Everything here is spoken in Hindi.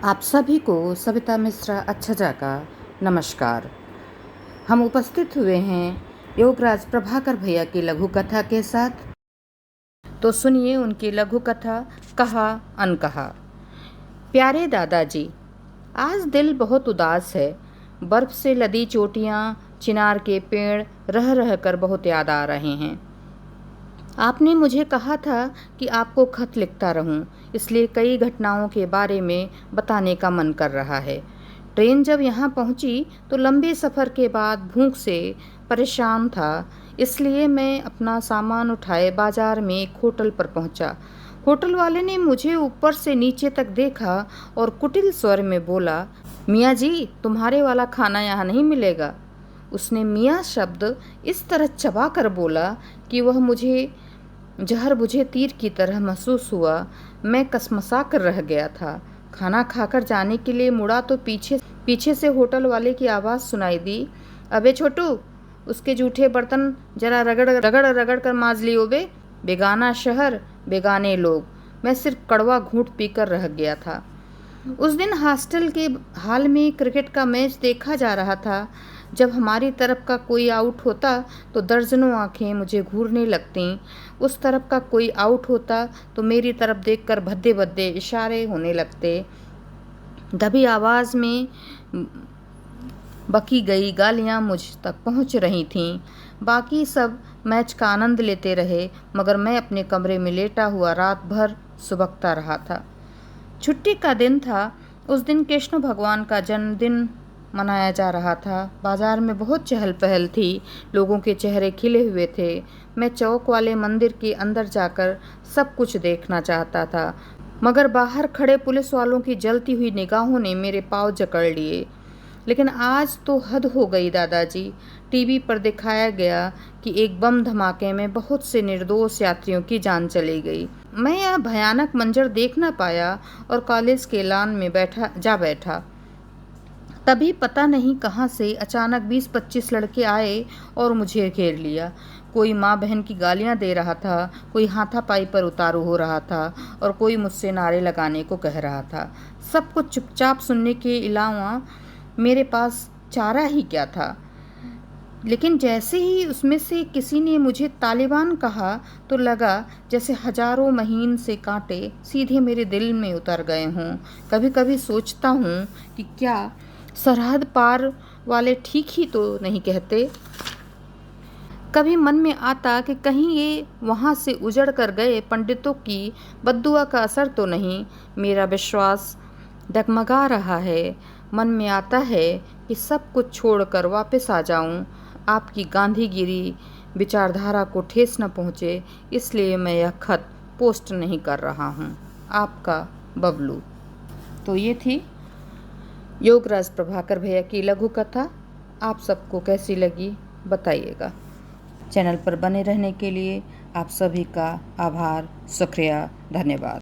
आप सभी को सविता मिश्रा अच्छजा का नमस्कार। हम उपस्थित हुए हैं योगराज प्रभाकर भैया की लघु कथा के साथ। तो सुनिए उनकी लघु कथा कहा अनकहा। प्यारे दादाजी, आज दिल बहुत उदास है। बर्फ से लदी चोटियाँ, चिनार के पेड़ रह रह कर बहुत याद आ रहे हैं। आपने मुझे कहा था कि आपको खत लिखता रहूं, इसलिए कई घटनाओं के बारे में बताने का मन कर रहा है। ट्रेन जब यहाँ पहुँची तो लंबे सफ़र के बाद भूख से परेशान था, इसलिए मैं अपना सामान उठाए बाजार में एक होटल पर पहुँचा। होटल वाले ने मुझे ऊपर से नीचे तक देखा और कुटिल स्वर में बोला, मियाँ जी, तुम्हारे वाला खाना यहाँ नहीं मिलेगा। उसने मियाँ शब्द इस तरह चबा कर बोला कि वह मुझे जहर बुझे तीर की तरह महसूस हुआ। मैं कसमसा कर रह गया था। खाना खाकर जाने के लिए मुड़ा तो पीछे से होटल वाले की आवाज़ सुनाई दी, अबे छोटू, उसके जूठे बर्तन जरा रगड़ रगड़ रगड़ कर मांज लियो बे। बेगाना शहर, बेगाने लोग। मैं सिर्फ कड़वा घूंट पीकर रह गया था। उस दिन हॉस्टल के हाल में क्रिकेट का मैच देखा जा रहा था। जब हमारी तरफ का कोई आउट होता तो दर्जनों आंखें मुझे घूरने लगतीं। उस तरफ का कोई आउट होता तो मेरी तरफ देखकर भद्दे भद्दे इशारे होने लगते। दबी आवाज़ में बकी गई गालियाँ मुझ तक पहुँच रही थीं। बाकी सब मैच का आनंद लेते रहे, मगर मैं अपने कमरे में लेटा हुआ रात भर सुबकता रहा था। छुट्टी का दिन था। उस दिन कृष्ण भगवान का जन्मदिन मनाया जा रहा था। बाजार में बहुत चहल पहल थी। लोगों के चेहरे खिले हुए थे। मैं चौक वाले मंदिर के अंदर जाकर सब कुछ देखना चाहता था, मगर बाहर खड़े पुलिस वालों की जलती हुई निगाहों ने मेरे पाँव जकड़ लिए। लेकिन आज तो हद हो गई दादाजी। टीवी पर दिखाया गया कि एक बम धमाके में बहुत से निर्दोष यात्रियों की जान चली गई। मैं यह भयानक मंजर देख न पाया और कॉलेज के लॉन में बैठा। तभी पता नहीं कहाँ से अचानक 20-25 लड़के आए और मुझे घेर लिया। कोई माँ बहन की गालियाँ दे रहा था, कोई हाथापाई पर उतारू हो रहा था और कोई मुझसे नारे लगाने को कह रहा था। सब कुछ चुपचाप सुनने के अलावा मेरे पास चारा ही क्या था। लेकिन जैसे ही उसमें से किसी ने मुझे तालिबान कहा तो लगा जैसे हजारों महीन से कांटे सीधे मेरे दिल में उतर गए हों। कभी कभी सोचता हूँ कि क्या सरहद पार वाले ठीक ही तो नहीं कहते। कभी मन में आता कि कहीं ये वहाँ से उजड़ कर गए पंडितों की बद्दुआ का असर तो नहीं। मेरा विश्वास डगमगा रहा है। मन में आता है कि सब कुछ छोड़कर वापस आ जाऊं। आपकी गांधीगिरी विचारधारा को ठेस न पहुँचे, इसलिए मैं यह खत पोस्ट नहीं कर रहा हूँ। आपका बबलू। तो ये थी योगराज प्रभाकर भैया की लघु कथा। आप सबको कैसी लगी बताइएगा। चैनल पर बने रहने के लिए आप सभी का आभार, शुक्रिया, धन्यवाद।